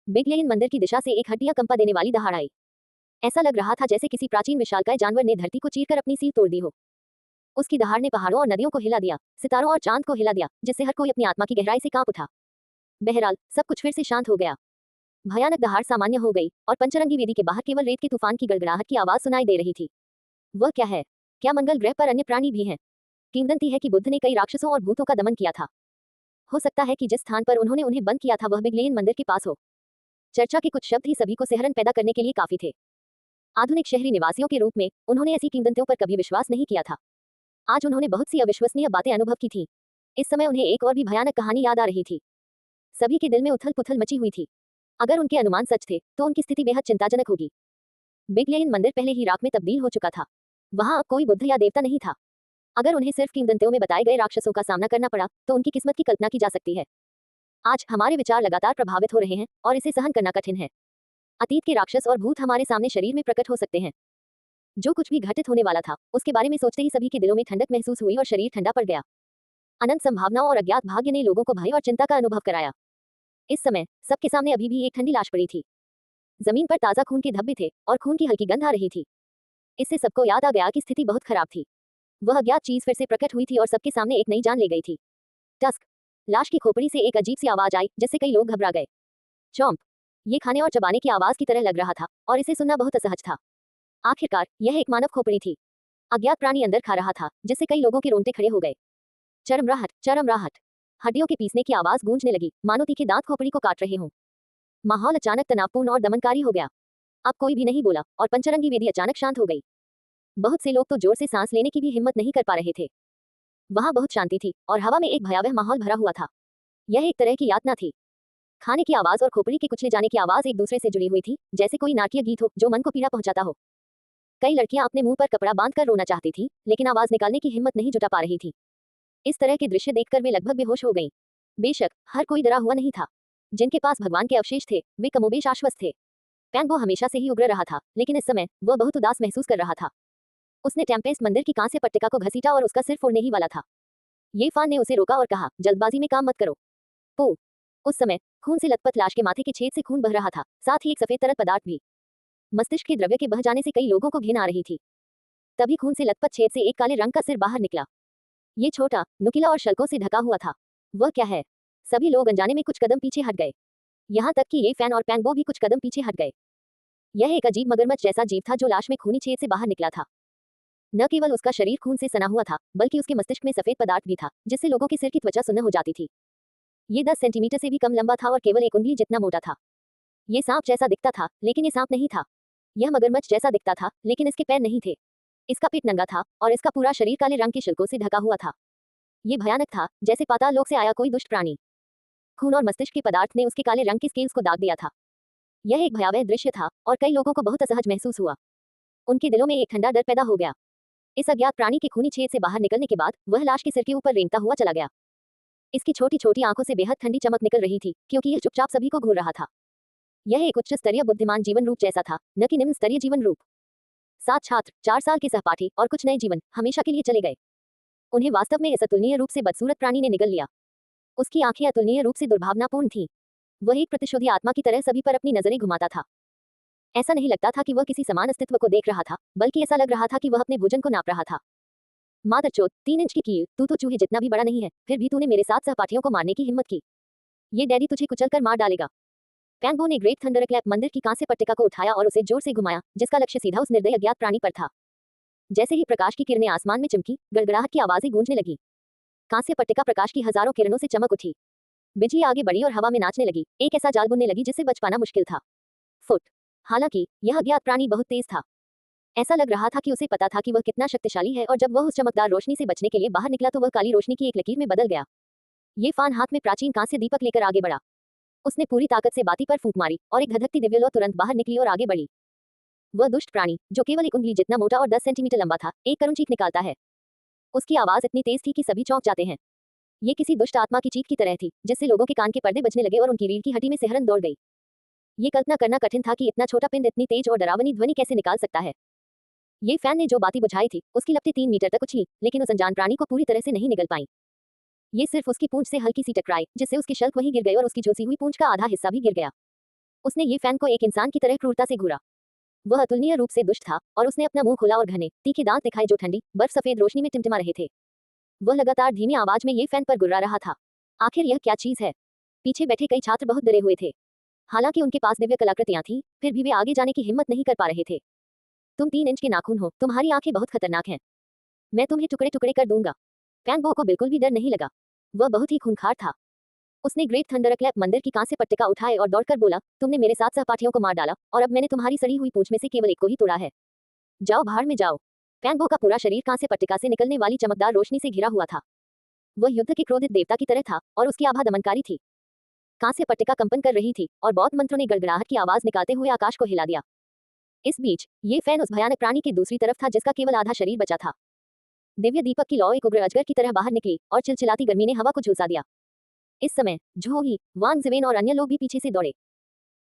बिगलेन मंदिर की दिशा से एक हड्डियां कंपा देने वाली दहाड़ आई। ऐसा लग रहा था जैसे किसी प्राचीन विशालकाय जानवर ने धरती को चीरकर अपनी सील तोड़ दी हो। उसकी दहाड़ ने पहाड़ों और नदियों को हिला दिया, सितारों और चांद को हिला दिया, जिससे हर कोई अपनी आत्मा की गहराई से कांप उठा। बहरहाल सब कुछ फिर से शांत हो गया। भयानक दहाड़ सामान्य हो गई और पंचरंगी वेदी के बाहर केवल रेत के तूफान की गड़गड़ाहट की आवाज सुनाई दे रही थी। वह क्या है? क्या मंगल ग्रह पर अन्य प्राणी भी हैं? किंवदंती है कि बुद्ध ने कई राक्षसों और भूतों का दमन किया था। हो सकता है कि जिस स्थान पर उन्होंने उन्हें बंद किया था वह बिगलेन मंदिर के पास हो। चर्चा के कुछ शब्द ही सभी को सिहरन पैदा करने के लिए काफी थे। आधुनिक शहरी निवासियों के रूप में उन्होंने ऐसी किंवदंतियों पर कभी विश्वास नहीं किया था। आज उन्होंने बहुत सी अविश्वसनीय बातें अनुभव की थी। इस समय उन्हें एक और भी भयानक कहानी याद आ रही थी। सभी के दिल में उथल पुथल मची हुई थी। अगर उनके अनुमान सच थे तो उनकी स्थिति बेहद चिंताजनक होगी। बिगलेन मंदिर पहले ही राख में तब्दील हो चुका था। वहां अब कोई बुद्ध या देवता नहीं था। अगर उन्हें सिर्फ किंवदंतियों में बताए गए राक्षसों का सामना करना पड़ा तो उनकी किस्मत की कल्पना की जा सकती है। आज हमारे विचार लगातार प्रभावित हो रहे हैं और इसे सहन करना कठिन है। अतीत के राक्षस और भूत हमारे सामने शरीर में प्रकट हो सकते हैं। जो कुछ भी घटित होने वाला था उसके बारे में सोचते ही सभी के दिलों में ठंडक महसूस हुई और शरीर ठंडा पड़ गया। अनंत संभावनाओं और अज्ञात भाग्य ने लोगों को भय और चिंता का अनुभव कराया। इस समय सबके सामने अभी भी एक ठंडी लाश पड़ी थी। जमीन पर ताजा खून के धब्बे थे और खून की हल्की गंध आ रही थी। इससे सबको याद आ गया कि स्थिति बहुत खराब थी। वह अज्ञात चीज फिर से प्रकट हुई थी और सबके सामने एक नई जान ले गई थी। टस्क। लाश की खोपड़ी से एक अजीब सी आवाज आई जिससे कई लोग घबरा गए। चौंप। ये खाने और चबाने की आवाज की तरह लग रहा था और इसे सुनना बहुत असहज था। आखिरकार यह एक मानव खोपड़ी थी। अज्ञात प्राणी अंदर खा रहा था जिससे कई लोगों के रोंगटे खड़े हो गए। चरमराहट, चरमराहट। हड्डियों के पीसने की आवाज गूंजने लगी, मानो तीखे दांत खोपड़ी को काट रहे हों। माहौल अचानक तनावपूर्ण और दमनकारी हो गया। अब कोई भी नहीं बोला और पंचरंगी वेदी अचानक शांत हो गई। बहुत से लोग तो जोर से सांस लेने की भी हिम्मत नहीं कर पा रहे थे। वहां बहुत शांति थी और हवा में एक भयावह माहौल भरा हुआ था। यह एक तरह की यातना थी। खाने की आवाज और खोपड़ी के कुचले जाने की आवाज एक दूसरे से जुड़ी हुई थी, जैसे कोई नाट्य गीत हो जो मन को पीड़ा पहुंचाता हो। कई लड़कियां अपने मुंह पर कपड़ा बांधकर रोना चाहती थी, लेकिन आवाज निकालने की हिम्मत नहीं जुटा पा रही थी। इस तरह के दृश्य देखकर वे लगभग बेहोश हो गईं। बेशक हर कोई डरा हुआ नहीं था। जिनके पास भगवान के अवशेष थे वे कमोबेश आश्वस्त थे। पैंगो हमेशा से ही उग्र रहा था, लेकिन इस समय वह बहुत उदास महसूस कर रहा था। उसने टेम्पेस्ट मंदिर की कांस्य पट्टिका को घसीटा और उसका सिर फोड़ने ही वाला था। ये फान ने उसे रोका और कहा, जल्दबाजी में काम मत करो। पो। उस समय खून से लथपथ लाश के माथे के छेद से खून बह रहा था, साथ ही एक सफेद तरल पदार्थ भी। मस्तिष्क के द्रव्य के बह जाने से कई लोगों को घिन आ रही थी। तभी खून से लथपथ छेद से एक काले रंग का सिर बाहर निकला। ये छोटा, नुकीला और शल्कों से ढका हुआ था। वह क्या है? सभी लोग अनजाने में कुछ कदम पीछे हट गए। यहाँ तक कि ये फैन और पैंगो भी कुछ कदम पीछे हट गए। यह एक अजीब मगरमच्छ जैसा जीव था जो लाश में खूनी छेद से बाहर निकला था। न केवल उसका शरीर खून से सना हुआ था, बल्कि उसके मस्तिष्क में सफेद पदार्थ भी था, जिससे लोगों के सिर की त्वचा सुन्न हो जाती थी। ये 10 सेंटीमीटर से भी कम लंबा था और केवल एक उंगली जितना मोटा था। ये सांप जैसा दिखता था, लेकिन ये सांप नहीं था। यह मगरमच्छ जैसा दिखता था, लेकिन इसके पैर नहीं थे। इसका पेट नंगा था और इसका पूरा शरीर काले रंग के शिल्कों से ढका हुआ था। ये भयानक था, जैसे पाताल लोक से आया कोई दुष्ट प्राणी। खून और मस्तिष्क के पदार्थ ने उसके काले रंग के स्केल्स को दाग दिया था। यह एक भयावह दृश्य था और कई लोगों को बहुत असहज महसूस हुआ। उनके दिलों में एक ठंडा डर पैदा हो गया। इस अज्ञात प्राणी के खूनी छेद से बाहर निकलने के बाद वह लाश के सिर के ऊपर रेंगता हुआ चला गया। इसकी छोटी छोटी आंखों से बेहद ठंडी चमक निकल रही थी, क्योंकि यह चुपचाप सभी को घूर रहा था। यह एक उच्च स्तरीय बुद्धिमान जीवन रूप जैसा था, न कि निम्न स्तरीय जीवन रूप। 7 छात्र, 4 साल के सहपाठी और कुछ नए जीवन हमेशा के लिए चले गए। उन्हें वास्तव में इस अतुलनीय रूप से बदसूरत प्राणी ने निगल लिया। उसकी आंखें अतुलनीय रूप से दुर्भावनापूर्ण थीं। वह एक प्रतिशोधी आत्मा की तरह सभी पर अपनी नजरें घुमाता था। ऐसा नहीं लगता था कि वह किसी समान अस्तित्व को देख रहा था, बल्कि ऐसा लग रहा था कि वह अपने भोजन को नाप रहा था। मादरचोद, 3 इंच की कील, तू तो चूहे जितना भी बड़ा नहीं है, फिर भी तूने मेरे 7 सहपाठियों को मारने की हिम्मत की। ये डैडी तुझे कुचलकर मार डालेगा। पैंगो ने ग्रेट थंडरक्लैप मंदिर की कांस्य पट्टिका को उठाया और उसे जोर से घुमाया, जिसका लक्ष्य सीधा उस निर्दयी अज्ञात प्राणी पर था। जैसे ही प्रकाश की किरणें आसमान में चमकी, गड़गड़ाहट की आवाजें गूंजने लगी। कांस्य पट्टिका प्रकाश की हजारों किरणों से चमक उठी। बिजली आगे बढ़ी और हवा में नाचने लगी, एक ऐसा जाल बुनने लगी जिससे बच पाना मुश्किल था। फुट। हालांकि यह अज्ञात प्राणी बहुत तेज था। ऐसा लग रहा था कि उसे पता था कि वह कितना शक्तिशाली है, और जब वह उस चमकदार रोशनी से बचने के लिए बाहर निकला तो वह काली रोशनी की एक लकीर में बदल गया। ये फान हाथ में प्राचीन कांस्य दीपक लेकर आगे बढ़ा। उसने पूरी ताकत से बाती पर फूंक मारी और एक धधकती दिव्य लौ तुरंत बाहर निकली और आगे बढ़ी। वह दुष्ट प्राणी, जो केवल एक उंगली जितना मोटा और 10 सेंटीमीटर लंबा था, एक करुण चीख निकालता है। उसकी आवाज इतनी तेज थी कि सभी चौंक जाते हैं। ये किसी दुष्ट आत्मा की चीख की तरह थी, जिससे लोगों के कान के पर्दे बजने लगे और उनकी रीढ़ की हड्डी में सिहरन दौड़ गई। ये कल्पना करना कठिन था कि इतना छोटा पिंड इतनी तेज और डरावनी ध्वनि कैसे निकाल सकता है। ये फैन ने जो बाती बुझाई थी उसकी लपटें 3 मीटर तक उछली, लेकिन उस अनजान प्राणी को पूरी तरह से नहीं निगल पाई। ये सिर्फ उसकी पूंछ से हल्की सी टकराई, जिससे उसके शल्क वहीं गिर गए और उसकी झुलसी हुई पूंछ का आधा हिस्सा भी गिर गया। उसने ये फैन को एक इंसान की तरह क्रूरता से घूरा। वह अतुलनीय रूप से दुष्ट था और उसने अपना मुंह खोला और घने तीखे दांत दिखाए जो ठंडी बर्फ सफेद रोशनी में टिमटिमा रहे थे। वह लगातार धीमी आवाज में ये फैन पर गुर्रा रहा था। आखिर यह क्या चीज है? पीछे बैठे कई छात्र बहुत डरे हुए थे। हालांकि उनके पास दिव्य कलाकृतियां थीं, फिर भी वे आगे जाने की हिम्मत नहीं कर पा रहे थे। तुम 3 इंच के नाखून हो, तुम्हारी आंखें बहुत खतरनाक हैं। मैं तुम्हें टुकड़े टुकड़े कर दूंगा। फैंगबो को बिल्कुल भी डर नहीं लगा। वह बहुत ही खूंखार था। उसने ग्रेट थंडरक्लैप मंदिर की कांस्य पट्टिका उठाए और दौड़कर बोला, तुमने मेरे 7 सहपाठियों को मार डाला और अब मैंने तुम्हारी सड़ी हुई पूंछ में से केवल एक को ही तोड़ा है। जाओ भाड़ में जाओ। फैंगबो का पूरा शरीर कांस्य पट्टिका से निकलने वाली चमकदार रोशनी से घिरा हुआ था। वह युद्ध के क्रोधित देवता की तरह था और उसकी आभा दमनकारी थी। कांस्य पट्टिका कंपन कर रही थी और बौद्ध मंत्रों ने गड़गड़ाहट की आवाज निकालते हुए आकाश को हिला दिया। इस बीच ये फैन उस भयानक प्राणी की दूसरी तरफ था जिसका केवल आधा शरीर बचा था। दिव्य दीपक की लौ एक उग्र अजगर की तरह बाहर निकली और चिलचिलाती गर्मी ने हवा को झुलसा दिया। इस समय झोही, वांग जिवेन और अन्य लोग भी पीछे से दौड़े।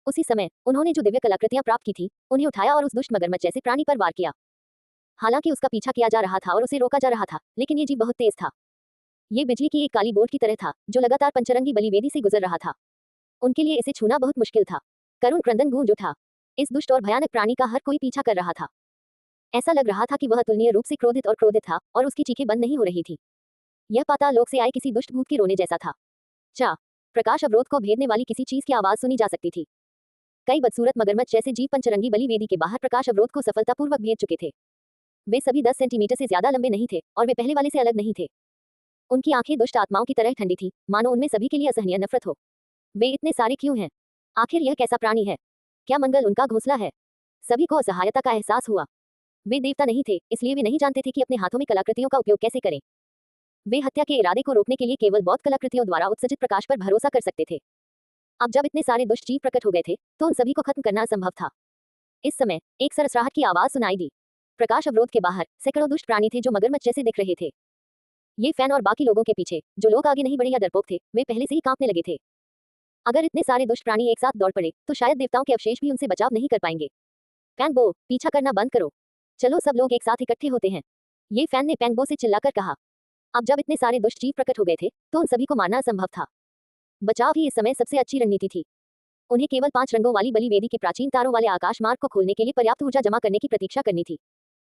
उसी समय उन्होंने जो दिव्य कलाकृतियां प्राप्त की थी उन्हें उठाया और उस दुष्ट मगरमच्छ जैसे प्राणी पर वार किया। हालांकि उसका पीछा किया जा रहा था और उसे रोका जा रहा था, लेकिन ये जीव बहुत तेज था। ये बिजली की एक काली बोर्ड की तरह था जो लगातार पंचरंगी बलिवेदी से गुजर रहा था। उनके लिए इसे छूना बहुत मुश्किल था। करुण क्रंदन गूंज उठा। इस दुष्ट और भयानक प्राणी का हर कोई पीछा कर रहा था। ऐसा लग रहा था कि वह अतुलनीय रूप से क्रोधित था और उसकी चीखें बंद नहीं हो रही थी। यह पाताल लोक से आए किसी दुष्ट भूत के रोने जैसा था। चा प्रकाश अवरोध को भेदने वाली किसी चीज की आवाज सुनी जा सकती थी। कई बदसूरत मगरमच्छ जैसे जीव पंचरंगी बलिवेदी के बाहर प्रकाश अवरोध को सफलतापूर्वक भेद चुके थे। वे सभी 10 सेंटीमीटर से ज्यादा लंबे नहीं थे और वे पहले वाले से अलग नहीं थे। उनकी आंखें दुष्ट आत्माओं की तरह ठंडी थी, मानो उनमें सभी के लिए असहनीय नफरत हो। वे इतने सारे क्यों हैं? आखिर यह कैसा प्राणी है? क्या मंगल उनका घोंसला है? सभी को असहायता का एहसास हुआ। वे देवता नहीं थे, इसलिए वे नहीं जानते थे कि अपने हाथों में कलाकृतियों का उपयोग कैसे करें। वे हत्या के इरादे को रोकने के लिए केवल बौद्ध कलाकृतियों द्वारा उत्सर्जित प्रकाश पर भरोसा कर सकते थे। अब जब इतने सारे दुष्ट जीव प्रकट हो गए थे तो उन सभी को खत्म करना असंभव था। इस समय एक सरसराहट की आवाज सुनाई दी। प्रकाश अवरोध के बाहर सैकड़ों दुष्ट प्राणी थे जो मगरमच्छ जैसे दिख रहे थे। ये फैन और बाकी लोगों के पीछे जो लोग आगे नहीं बढ़े या डरपोक थे, वे पहले से ही कांपने लगे थे। अगर इतने सारे दुष्ट प्राणी एक साथ दौड़ पड़े तो शायद देवताओं के अवशेष भी उनसे बचाव नहीं कर पाएंगे। पैंगबो, पीछा करना बंद करो। चलो सब लोग एक साथ इकट्ठे होते हैं। ये फैन ने पैंगबो से चिल्लाकर कहा। अब जब इतने सारे दुष्ट जीव प्रकट हो गए थे तो उन सभी को मारना असंभव था। बचाव ही इस समय सबसे अच्छी रणनीति थी। उन्हें केवल 5 रंगों वाली बलिवेदी के प्राचीन तारों वाले आकाश मार्ग को खोलने के लिए पर्याप्त ऊर्जा जमा करने की प्रतीक्षा करनी थी।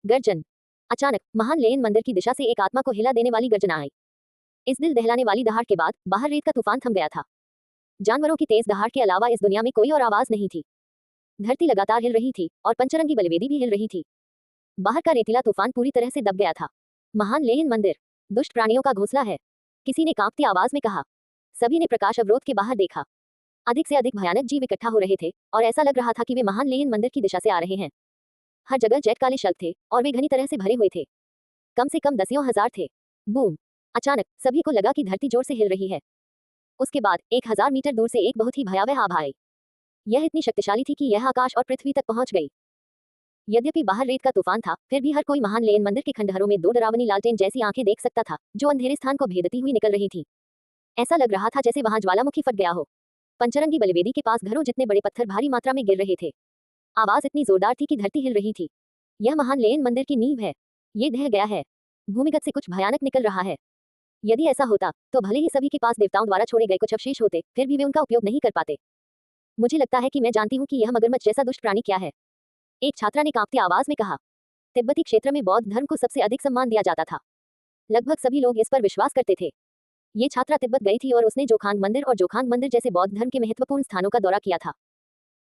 गर्जन। अचानक महान लेन मंदिर की दिशा से एक आत्मा को हिला देने वाली गर्जना आई। इस दिल दहलाने वाली दहाड़ के बाद बाहर रेत का तूफान थम गया था। जानवरों की तेज दहाड़ के अलावा इस दुनिया में कोई और आवाज नहीं थी। धरती लगातार हिल रही थी और पंचरंगी बलिवेदी भी हिल रही थी। बाहर का रेतीला तूफान पूरी तरह से दब गया था। महान लेन मंदिर दुष्ट प्राणियों का घोंसला है, किसी ने कांपती आवाज में कहा। सभी ने प्रकाश अवरोध के बाहर देखा। अधिक से अधिक भयानक जीव इकट्ठा हो रहे थे और ऐसा लग रहा था कि वे महान लेन मंदिर की दिशा से आ रहे हैं। हर जगह जेट काले शल्क थे और वे घनी तरह से भरे हुए थे। कम से कम दसियों हजार थे। बूम! अचानक सभी को लगा कि धरती जोर से हिल रही है। उसके बाद 1000 मीटर दूर से एक बहुत ही भयावह आभा आई। यह इतनी शक्तिशाली थी कि यह आकाश और पृथ्वी तक पहुंच गई। यद्यपि बाहर रेत का तूफान था, फिर भी हर कोई महान लेन मंदिर के खंडहरों में 2 डरावनी लालटेन जैसी आंखें देख सकता था जो अंधेरे स्थान को भेदती हुई निकल रही थी। ऐसा लग रहा था जैसे वहां ज्वालामुखी फट गया हो। पंचरंगी बलिवेदी के पास घरों जितने बड़े पत्थर भारी मात्रा में गिर रहे थे। आवाज इतनी जोरदार थी कि धरती हिल रही थी। यह महान लेन मंदिर की नींव है। ये ढह गया है। भूमिगत से कुछ भयानक निकल रहा है। यदि ऐसा होता तो भले ही सभी के पास देवताओं द्वारा छोड़े गए कुछ अवशेष होते, फिर भी वे उनका उपयोग नहीं कर पाते। मुझे लगता है कि मैं जानती हूँ कि यह मगरमच्छ जैसा दुष्ट प्राणी क्या है, एक छात्रा ने कांपती आवाज में कहा। तिब्बती क्षेत्र में बौद्ध धर्म को सबसे अधिक सम्मान दिया जाता था। लगभग सभी लोग इस पर विश्वास करते थे। ये छात्रा तिब्बत गई थी और उसने जोखांग मंदिर और जोखांग मंदिर जैसे बौद्ध धर्म के महत्वपूर्ण स्थानों का दौरा किया था।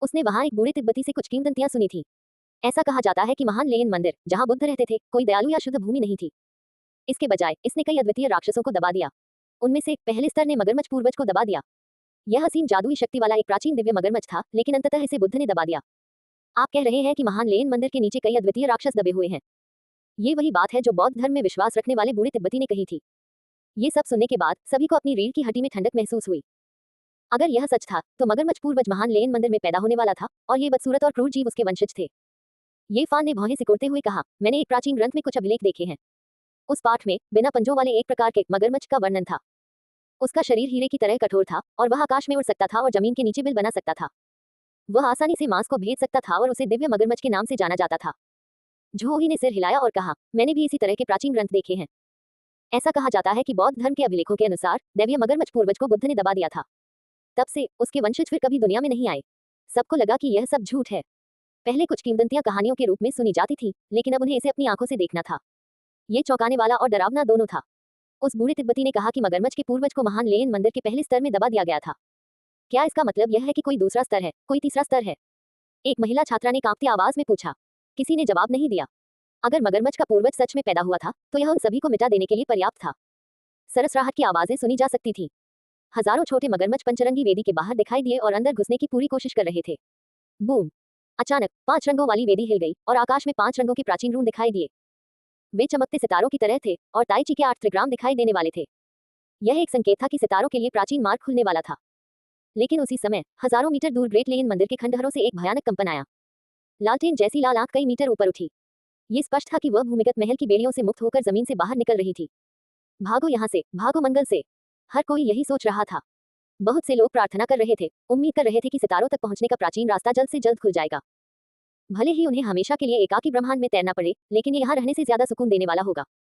उसने वहां एक बूढ़े तिब्बती से कुछ किंवदंतियां सुनी थी। ऐसा कहा जाता है कि महान लेन मंदिर जहां बुद्ध रहते थे कोई दयालु या शुद्ध भूमि नहीं थी। इसके बजाय इसने कई अद्वितीय राक्षसों को दबा दिया। उनमें से पहले स्तर ने मगरमच्छ पूर्वज को दबा दिया। यह असीम जादुई शक्ति वाला एक प्राचीन दिव्य मगरमच्छ था, लेकिन अंततः इसे बुद्ध ने दबा दिया। आप कह रहे हैं कि महान लेन मंदिर के नीचे कई अद्वितीय राक्षस दबे हुए हैं। ये वही बात है जो बौद्ध धर्म में विश्वास रखने वाले बूढ़े तिब्बती ने कही थी। ये सब सुनने के बाद सभी को अपनी रीढ़ की हड्डी में ठंडक महसूस हुई। अगर यह सच था तो मगरमच्छ पूर्वज महान लेन मंदिर में पैदा होने वाला था और ये बदसूरत और क्रूर जीव उसके वंशज थे। ये फान ने भौहें सिकुड़ते हुए कहा, मैंने एक प्राचीन ग्रंथ में कुछ अभिलेख देखे हैं। उस पाठ में बिना पंजों वाले एक प्रकार के मगरमच्छ का वर्णन था। उसका शरीर हीरे की तरह कठोर था और वह आकाश में उड़ सकता था और जमीन के नीचे बिल बना सकता था। वह आसानी से मांस को भेद सकता था और उसे दिव्य मगरमच्छ के नाम से जाना जाता था। झोही ने सिर हिलाया और कहा, मैंने भी इसी तरह के प्राचीन ग्रंथ देखे हैं। ऐसा कहा जाता है कि बौद्ध धर्म के अभिलेखों के अनुसार दैवीय मगरमच्छ पूर्वज को बुद्ध ने दबा दिया था। तब से उसके वंशज फिर कभी दुनिया में नहीं आए। सबको लगा कि यह सब झूठ है। पहले कुछ किंवदंतियां कहानियों के रूप में सुनी जाती थी, लेकिन अब उन्हें इसे अपनी आंखों से देखना था। ये चौंकाने वाला और डरावना दोनों था। उस बूढ़े तिब्बती ने कहा कि मगरमच्छ के पूर्वज को महान लेयन मंदिर के पहले स्तर में दबा दिया गया था। क्या इसका मतलब यह है कि कोई दूसरा स्तर है, कोई तीसरा स्तर है? एक महिला छात्रा ने कांपती आवाज में पूछा। किसी ने जवाब नहीं दिया। अगर मगरमच्छ का पूर्वज सच में पैदा हुआ था, तो यह उन सभी को मिटा देने के लिए पर्याप्त था। सरसराहट की आवाजें सुनी जा सकती थी। हजारों छोटे मगरमच्छ पंचरंगी वेदी के बाहर दिखाई दिए और अंदर घुसने की पूरी कोशिश कर रहे थे। बूम! अचानक 5 रंगों वाली वेदी हिल गई और आकाश में 5 रंगों के प्राचीन रून दिखाई दिए। वे चमकते सितारों की तरह थे और ताई ची के 8 त्रिग्राम दिखाई देने वाले थे। यह एक संकेत था कि सितारों के लिए प्राचीन मार्ग खुलने वाला था। लेकिन उसी समय हजारों मीटर दूर ग्रेट लेयन मंदिर के खंडहरों से एक भयानक कंपन आया। लालटेन जैसी लाल आंख कई मीटर ऊपर उठी। ये स्पष्ट था कि वह भूमिगत महल की बेड़ियों से मुक्त होकर जमीन से बाहर निकल रही थी। भागो यहाँ से, भागो मंगल से। हर कोई यही सोच रहा था। बहुत से लोग प्रार्थना कर रहे थे, उम्मीद कर रहे थे कि सितारों तक पहुंचने का प्राचीन रास्ता जल्द से जल्द खुल जाएगा। भले ही उन्हें हमेशा के लिए एकाकी ब्रह्मांड में तैरना पड़े, लेकिन ये यहाँ रहने से ज्यादा सुकून देने वाला होगा।